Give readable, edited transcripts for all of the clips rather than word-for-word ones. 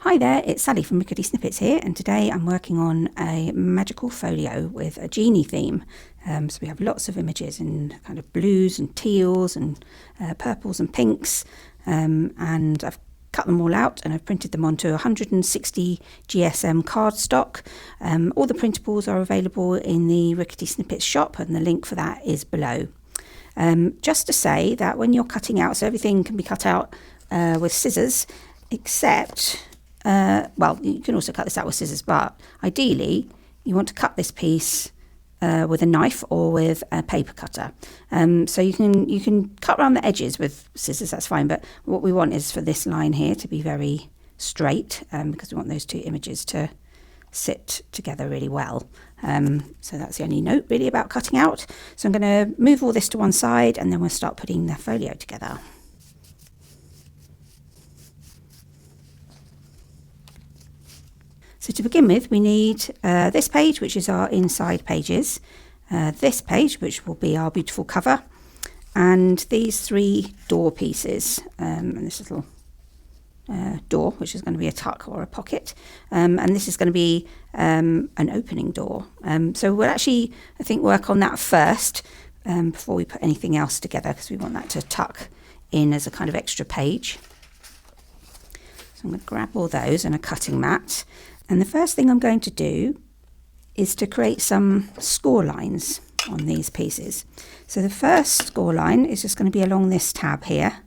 Hi there, it's Sally from Rickety Snippets here, and today I'm working on a magical folio with a genie theme. So we have lots of images in kind of blues and teals and purples and pinks, and I've cut them all out and I've printed them onto 160 GSM cardstock. All the printables are available in the Rickety Snippets shop, and the link for that is below. Just to say that when you're cutting out, so everything can be cut out with scissors, except well, you can also cut this out with scissors, but ideally you want to cut this piece with a knife or with a paper cutter. So you can cut around the edges with scissors, that's fine, but what we want is for this line here to be very straight, because we want those two images to sit together really well. So that's the only note really about cutting out. So I'm going to move all this to one side and then we'll start putting the folio together. So to begin with, we need this page, which is our inside pages, this page, which will be our beautiful cover, and these three door pieces, and this little door, which is going to be a tuck or a pocket, and this is going to be an opening door. So we'll actually, I think, work on that first before we put anything else together, because we want that to tuck in as a kind of extra page. So I'm going to grab all those and a cutting mat. And the first thing I'm going to do is to create some score lines on these pieces. So the first score line is just going to be along this tab here.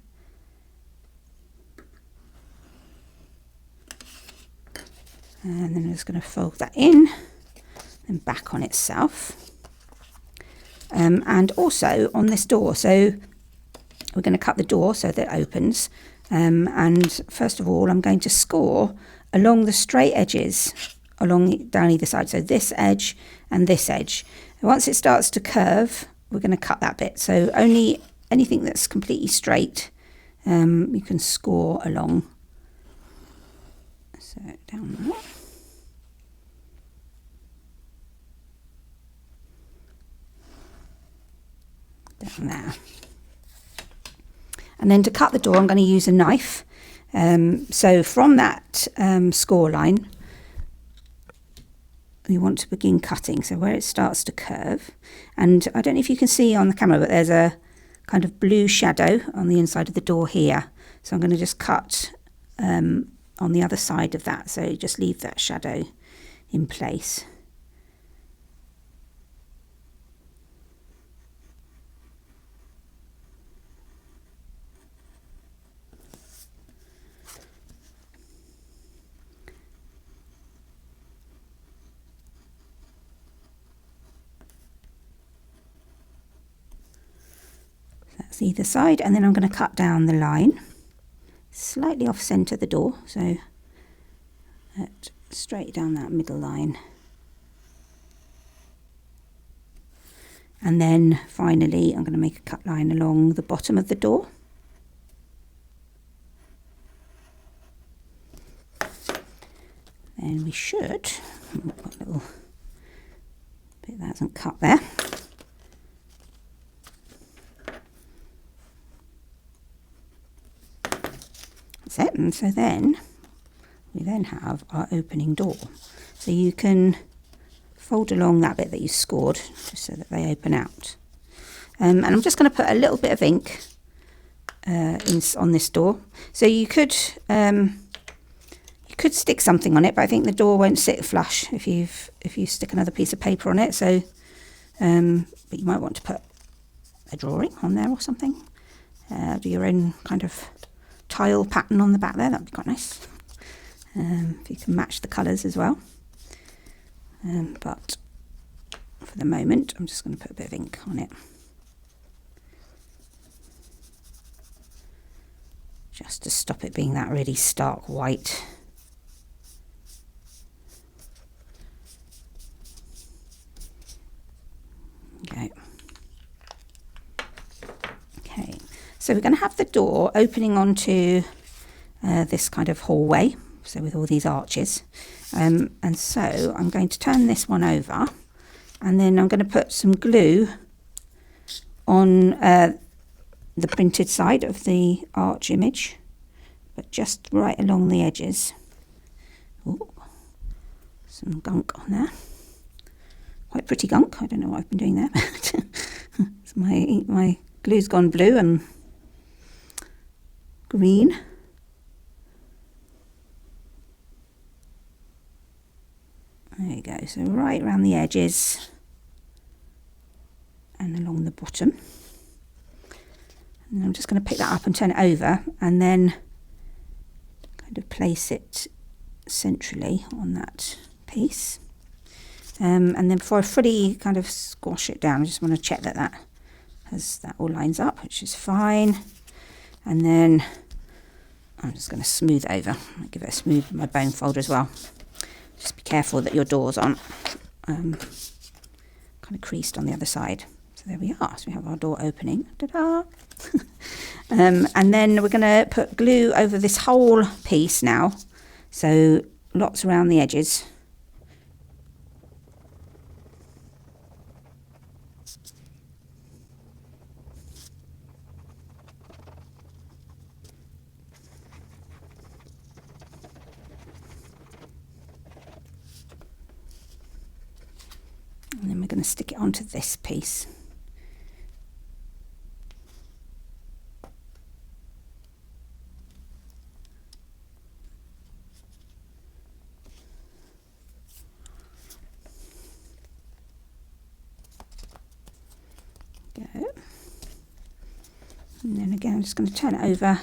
And then I'm just going to fold that in and back on itself. And also on this door. So we're going to cut the door so that it opens. And first of all, I'm going to score along the straight edges down either side, so this edge and this edge. And once it starts to curve, we're going to cut that bit, so only anything that's completely straight you can score along. So down there, down there, and then to cut the door I'm going to use a knife. So from that score line, we want to begin cutting. So where it starts to curve, and I don't know if you can see on the camera, but there's a kind of blue shadow on the inside of the door here. So I'm going to just cut on the other side of that. So just leave that shadow in place. That's either side, and then I'm going to cut down the line slightly off centre the door, so straight down that middle line, and then finally I'm going to make a cut line along the bottom of the door. And we should put a little bit that hasn't cut there. It, and so then we have our opening door. So you can fold along that bit that you scored just so that they open out. And I'm just going to put a little bit of ink on this door. So you could stick something on it, but I think the door won't sit flush if you stick another piece of paper on it. So but you might want to put a drawing on there or something. Do your own kind of tile pattern on the back there, that'd be quite nice. If you can match the colours as well. But for the moment, I'm just going to put a bit of ink on it, just to stop it being that really stark white. Okay. So we're going to have the door opening onto this kind of hallway, so with all these arches. And so I'm going to turn this one over, and then I'm going to put some glue on the printed side of the arch image, but just right along the edges. Ooh, some gunk on there. Quite pretty gunk. I don't know what I've been doing there. So my glue's gone blue and green. There you go. So right around the edges and along the bottom. And I'm just going to pick that up and turn it over and then kind of place it centrally on that piece. And then before I fully kind of squash it down, I just want to check that that all lines up, which is fine. And then I'm just going to smooth it over. I'll give it a smooth with my bone folder as well. Just be careful that your doors aren't kind of creased on the other side. So there we are. So we have our door opening. Ta-da! And then we're going to put glue over this whole piece now. So lots around the edges. And then we're going to stick it onto this piece. Go. And then again, I'm just going to turn it over.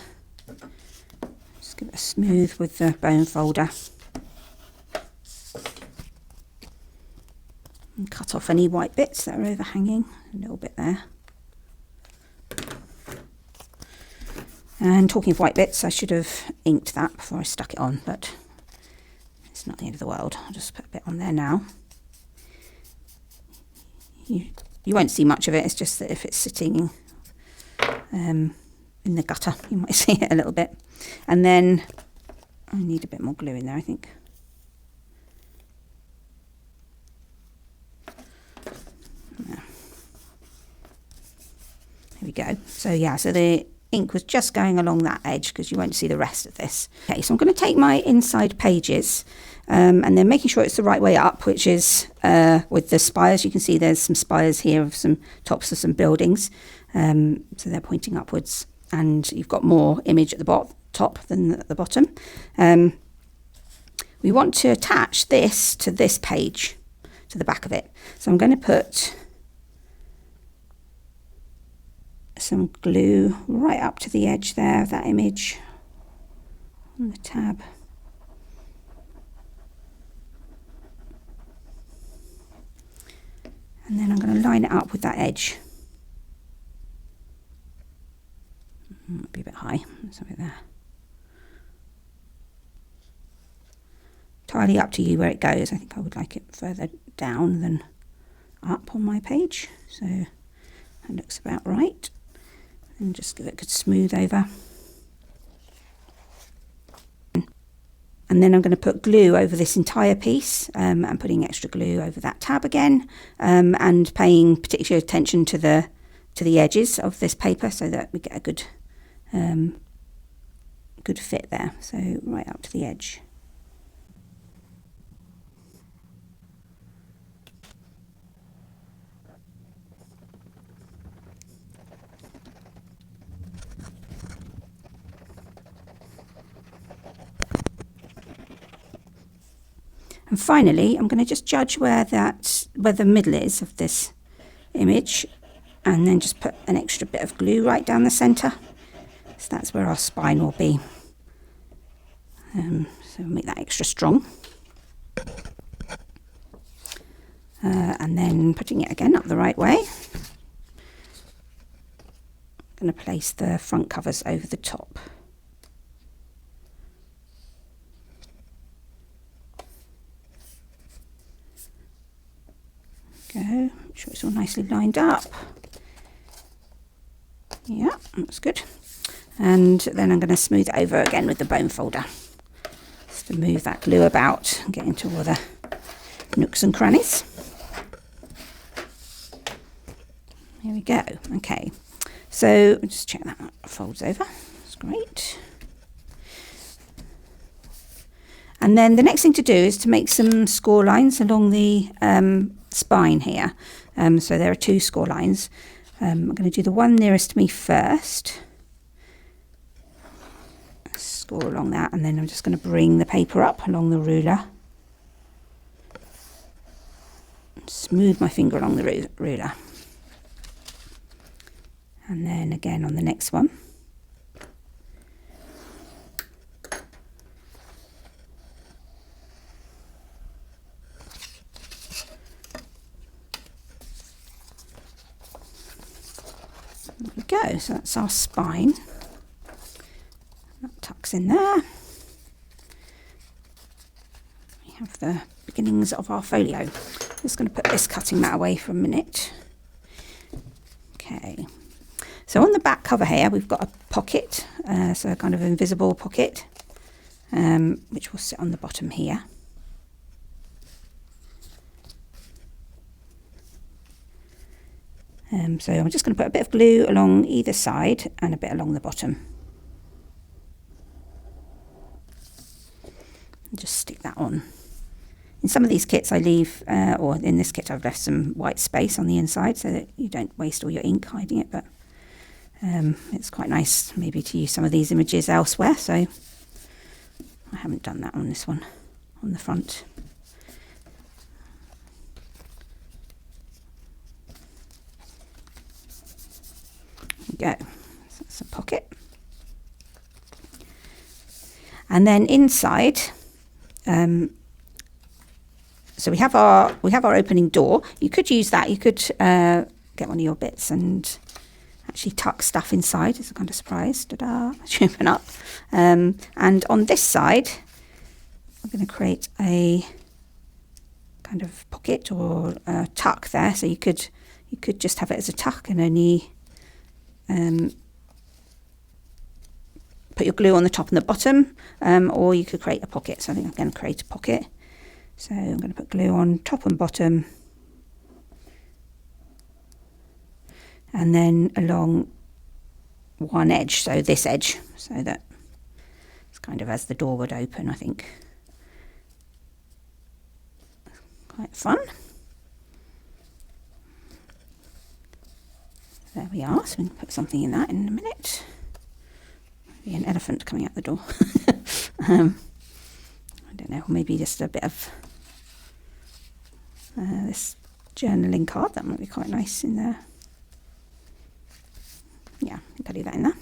Just give it a smooth with the bone folder. And cut off any white bits that are overhanging, a little bit there. And talking of white bits, I should have inked that before I stuck it on, but it's not the end of the world. I'll just put a bit on there now. You won't see much of it, it's just that if it's sitting in the gutter, you might see it a little bit. And then I need a bit more glue in there, I think. There we go. So yeah, so the ink was just going along that edge because you won't see the rest of this. Okay, so I'm going to take my inside pages and then making sure it's the right way up, which is with the spires. You can see there's some spires here of some tops of some buildings. So they're pointing upwards and you've got more image at the top than at the bottom. We want to attach this to this page, to the back of it. So I'm going to put some glue right up to the edge there of that image on the tab. And then I'm going to line it up with that edge. Might be a bit high, that's a bit there. Entirely up to you where it goes. I think I would like it further down than up on my page. So that looks about right. And just give it a good smooth over. And then I'm going to put glue over this entire piece. I'm putting extra glue over that tab again, and paying particular attention to the edges of this paper so that we get a good good fit there. So right up to the edge. And finally, I'm going to just judge where the middle is of this image, and then just put an extra bit of glue right down the centre. So that's where our spine will be. So we'll make that extra strong. And then putting it again up the right way. I'm going to place the front covers over the top. Go, make sure it's all nicely lined up. Yeah, that's good. And then I'm going to smooth it over again with the bone folder, just to move that glue about and get into all the nooks and crannies. Here we go. Okay, so just check that folds over. That's great. And then the next thing to do is to make some score lines along the spine here. So there are 2 score lines. I'm going to do the one nearest to me first. Score along that, and then I'm just going to bring the paper up along the ruler. Smooth my finger along the ruler. And then again on the next one. There we go, so that's our spine. That tucks in there. We have the beginnings of our folio. Just going to put this cutting mat away for a minute. Okay, so on the back cover here we've got a pocket, so a kind of invisible pocket, which will sit on the bottom here. So I'm just going to put a bit of glue along either side and a bit along the bottom. And just stick that on. In some of these kits I leave, or in this kit I've left some white space on the inside so that you don't waste all your ink hiding it, but it's quite nice maybe to use some of these images elsewhere, so I haven't done that on this one, on the front. There we go, so that's a pocket. And then inside, so we have our opening door. You could use that. You could get one of your bits and actually tuck stuff inside. It's a kind of surprise. Ta-da! As you open up. And on this side, I'm going to create a kind of pocket or a tuck there. So you could just have it as a tuck and only put your glue on the top and the bottom, or you could create a pocket. So I think I'm going to create a pocket. So I'm going to put glue on top and bottom, and then along one edge, so this edge, so that it's kind of as the door would open, I think. Quite fun. There we are, so we can put something in that in a minute. Maybe an elephant coming out the door. I don't know, maybe just a bit of this journaling card. That might be quite nice in there. Yeah, I think I'll leave that in there.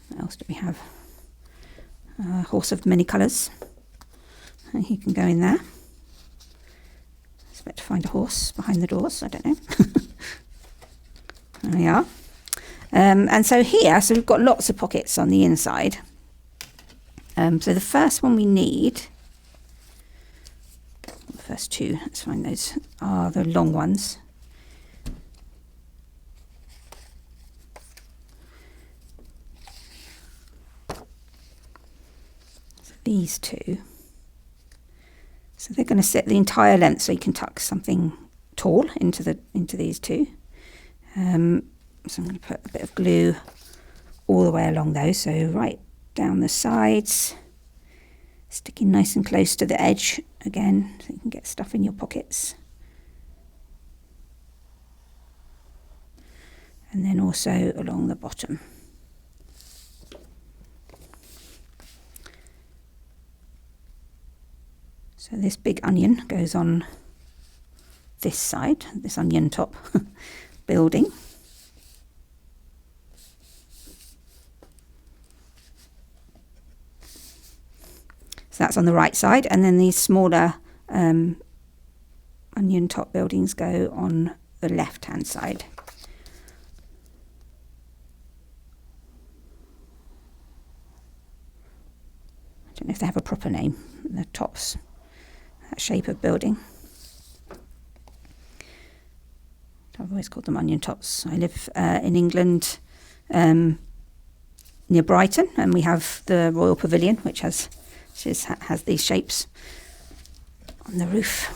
What else do we have? A horse of many colours. He can go in there. Expect to find a horse behind the doors, I don't know. There we are. And so here, so we've got lots of pockets on the inside. So the first one we need, the first 2, let's find those, are the long ones. So these 2. So they're going to sit the entire length, so you can tuck something tall into these 2. So I'm going to put a bit of glue all the way along those, so right down the sides, sticking nice and close to the edge again, so you can get stuff in your pockets. And then also along the bottom. So this big onion goes on this side, this onion top building. So that's on the right side, and then these smaller onion top buildings go on the left hand side. I don't know if they have a proper name, the tops, that shape of building. I've always called them onion tops. I live in England near Brighton, and we have the Royal Pavilion, which has these shapes on the roof.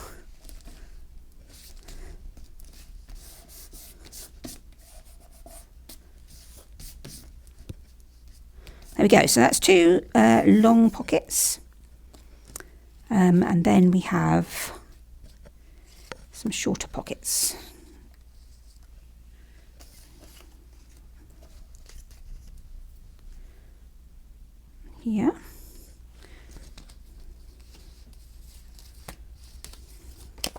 we go. So that's two long pockets. And then we have some shorter pockets. Here. So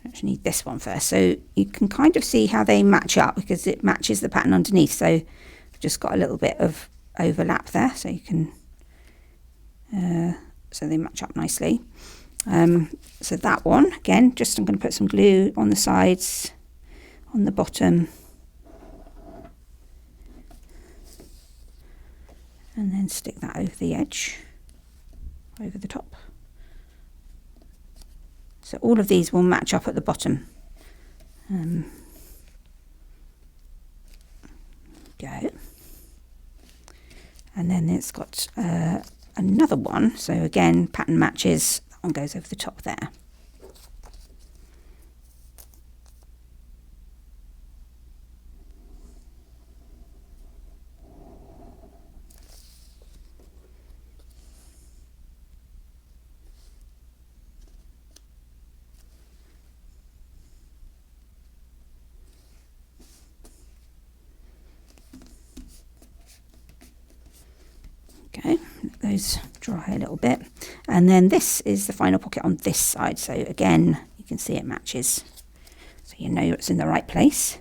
I actually need this one first. So you can kind of see how they match up because it matches the pattern underneath. So I've just got a little bit of overlap there, so you can so they match up nicely. So that one again, just I'm going to put some glue on the sides, on the bottom, and then stick that over the edge, over the top. So all of these will match up at the bottom. Go. And then it's got another one. So again, pattern matches. That one goes over the top there. Okay, let those dry a little bit. And then this is the final pocket on this side. So again, you can see it matches. So you know it's in the right place.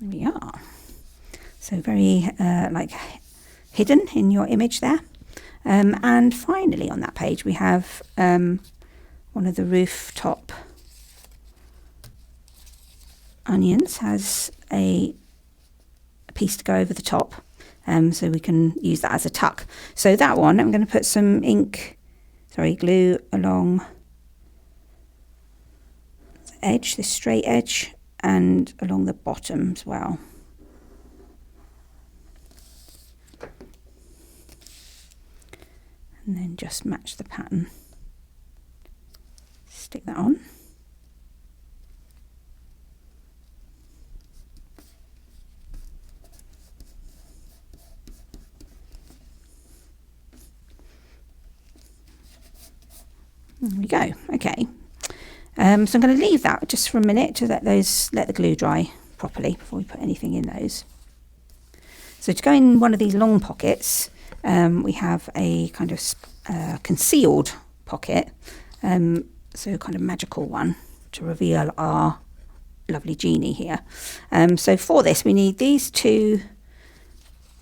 There we are. So very like hidden in your image there. And finally on that page we have one of the rooftop onions has a piece to go over the top, so we can use that as a tuck. So that one I'm going to put some glue along the edge, this straight edge, and along the bottom as well. And then just match the pattern. Stick that on. There we go. Okay. So I'm going to leave that just for a minute to let the glue dry properly before we put anything in those. So to go in one of these long pockets, we have a kind of concealed pocket, so kind of magical one to reveal our lovely genie here. So for this we need these two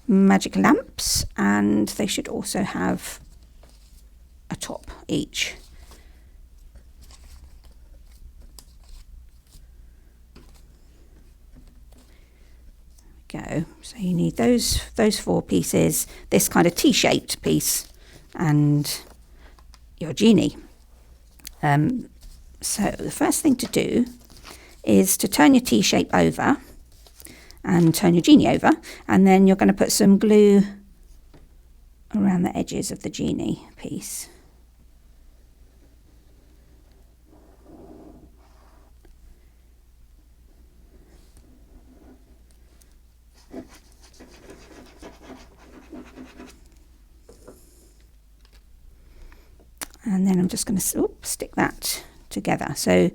magic lamps, and they should also have a top each. Go. So you need those four pieces, this kind of T-shaped piece, and your genie. So the first thing to do is to turn your T-shape over and turn your genie over, and then you're going to put some glue around the edges of the genie piece. And then I'm just going to stick that together. So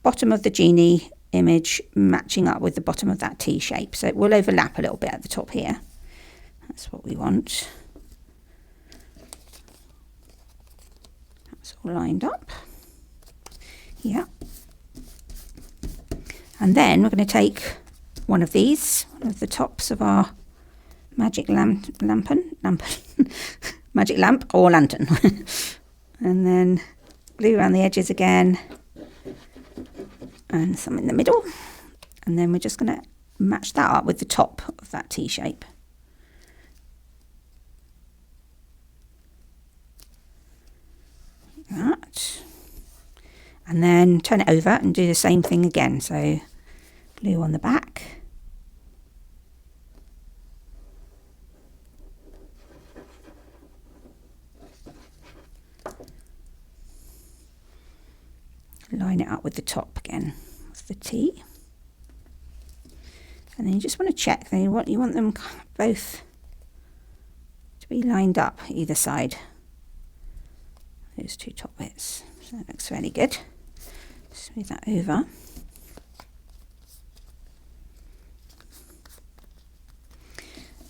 bottom of the genie image matching up with the bottom of that T shape. So it will overlap a little bit at the top here. That's what we want. That's all lined up. Yeah. And then we're going to take one of these, one of the tops of our magic magic lamp or lantern. And then glue around the edges again, and some in the middle, and then we're just going to match that up with the top of that T shape. Like that. And then turn it over and do the same thing again. So Blue on the back. Line it up with the top again of the T. And then you just want to check, you want them both to be lined up either side. Those two top bits. So that looks really good. Smooth that over.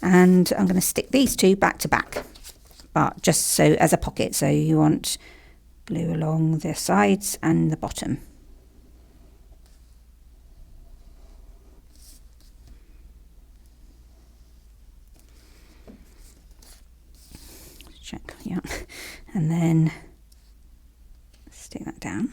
And I'm going to stick these two back to back, but just so as a pocket. So you want glue along the sides and the bottom. Check, yeah, and then stick that down.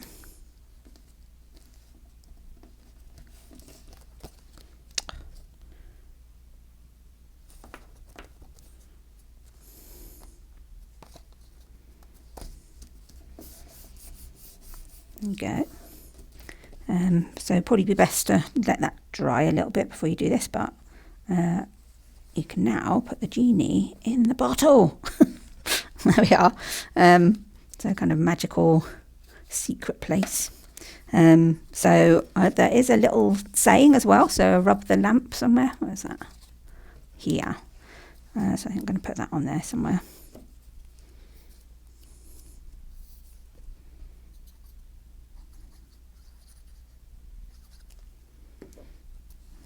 There you go. So probably be best to let that dry a little bit before you do this, but you can now put the genie in the bottle. There we are. So kind of magical secret place. So there is a little saying as well. So rub the lamp somewhere. Where is that? Here. So I think I'm going to put that on there somewhere.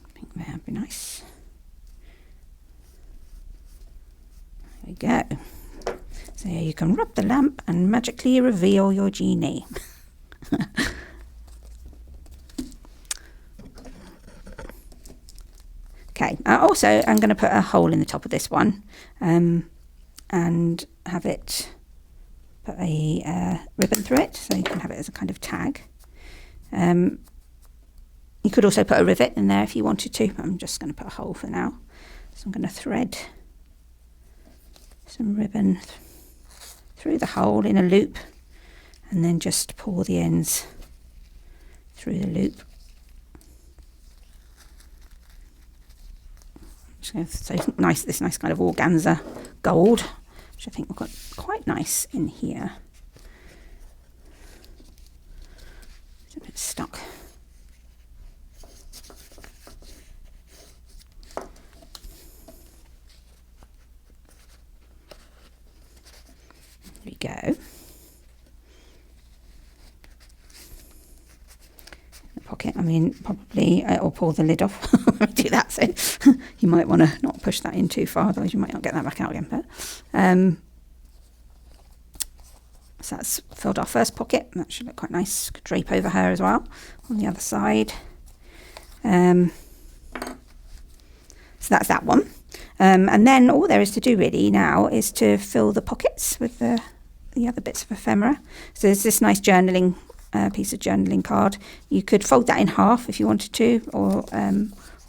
I think that'd be nice. There we go. So you can rub the lamp and magically reveal your genie. Okay, also I'm going to put a hole in the top of this one and have it put a ribbon through it, so you can have it as a kind of tag. You could also put a rivet in there if you wanted to. I'm just going to put a hole for now. So I'm going to thread some ribbon through the hole in a loop and then just pull the ends through the loop. So nice, this nice kind of organza gold, which I think will look quite nice in here. It's a bit stuck. There we go. The pocket, I mean, probably I'll pull the lid off. Do that, so you might want to not push that in too far, otherwise you might not get that back out again. But so that's filled our first pocket. That should look quite nice. Could drape over her as well on the other side. So that's that one. And then all there is to do really now is to fill the pockets with the other bits of ephemera. So there's this nice journaling piece of journaling card. You could fold that in half if you wanted to, or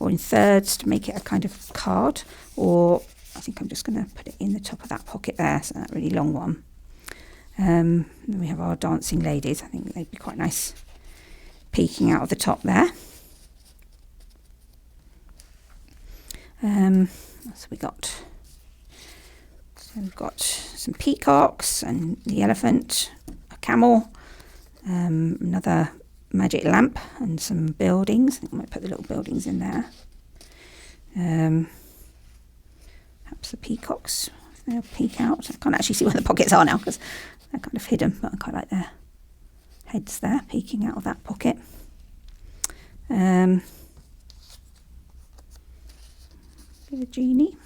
in thirds to make it a kind of card, or I think I'm just going to put it in the top of that pocket there, so that really long one. Then we have our dancing ladies. I think they'd be quite nice peeking out of the top there. So we got? So we've got some peacocks and the elephant, a camel, another magic lamp and some buildings. I think I might put the little buildings in there. Perhaps the peacocks, if they'll peek out. I can't actually see where the pockets are now because they're kind of hidden, but I quite like their heads there peeking out of that pocket. The genie.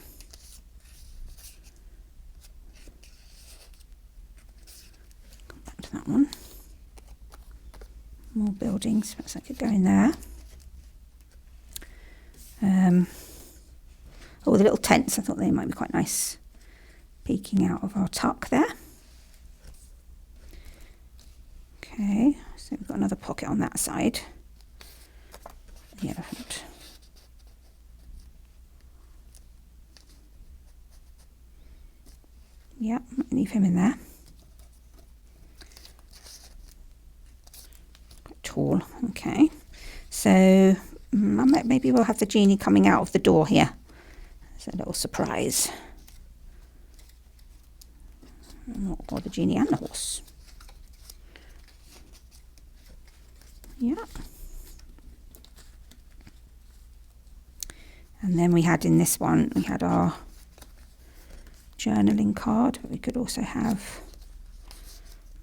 Come back to that one. More buildings, perhaps I could go in there. Oh, the little tents, I thought they might be quite nice peeking out of our tuck there. Okay, so we've got another pocket on that side. The elephant. Yeah, leave him in there. Quite tall. Okay, so I maybe we'll have the genie coming out of the door here. It's a little surprise. Or the genie and the horse. Yeah. And then we had in this one, we had our journaling card, but we could also have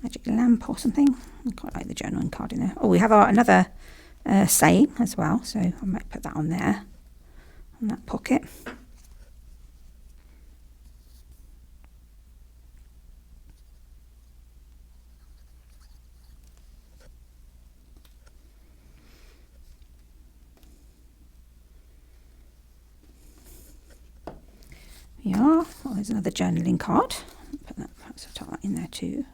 magic lamp or something. I quite like the journaling card in there. Oh, we have our another saying as well, so I might put that on there, on that pocket. Yeah, oh, there's another journaling card. Put that, perhaps I'll tuck that in there too.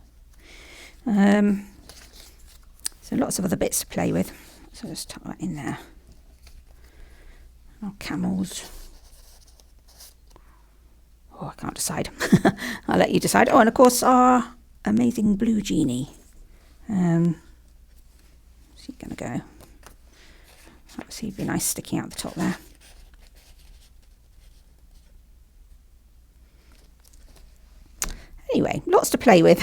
So lots of other bits to play with. So just tuck that in there. Our camels. Oh, I can't decide. I'll let you decide. Oh, and of course our amazing blue genie. Where's he going to go? Perhaps he'd be nice sticking out the top there. Anyway, lots to play with.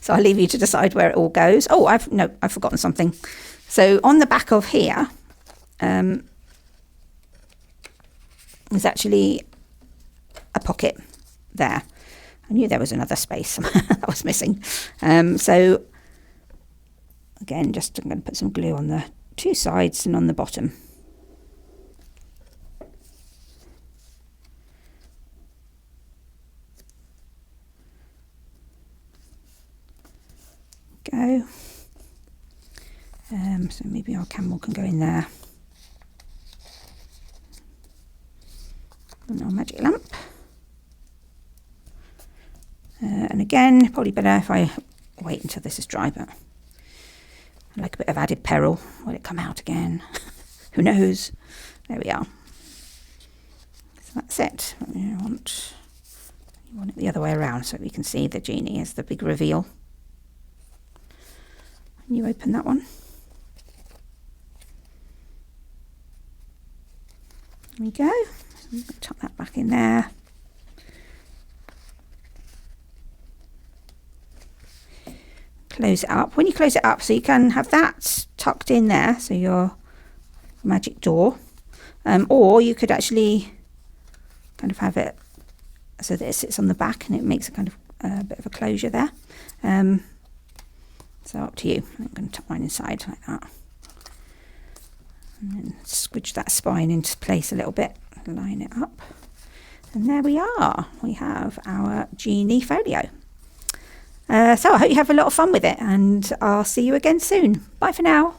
So I'll leave you to decide where it all goes. Oh, I've forgotten something. So on the back of here, there's actually a pocket there. I knew there was another space that was missing. So again, just I'm going to put some glue on the two sides and on the bottom. Go. So maybe our camel can go in there. And our magic lamp. And again, probably better if I wait until this is dry, but I like a bit of added peril. Will it come out again? Who knows? There we are. So that's it. You want it the other way around so we can see the genie as the big reveal. And you open that one. There we go. So I'm going to tuck that back in there. Close it up. When you close it up, so you can have that tucked in there, so your magic door, or you could actually kind of have it so that it sits on the back and it makes a kind of bit of a closure there. So up to you. I'm going to tuck mine inside like that. And then squidge that spine into place a little bit, line it up. And there we are. We have our genie folio. So I hope you have a lot of fun with it, and I'll see you again soon. Bye for now.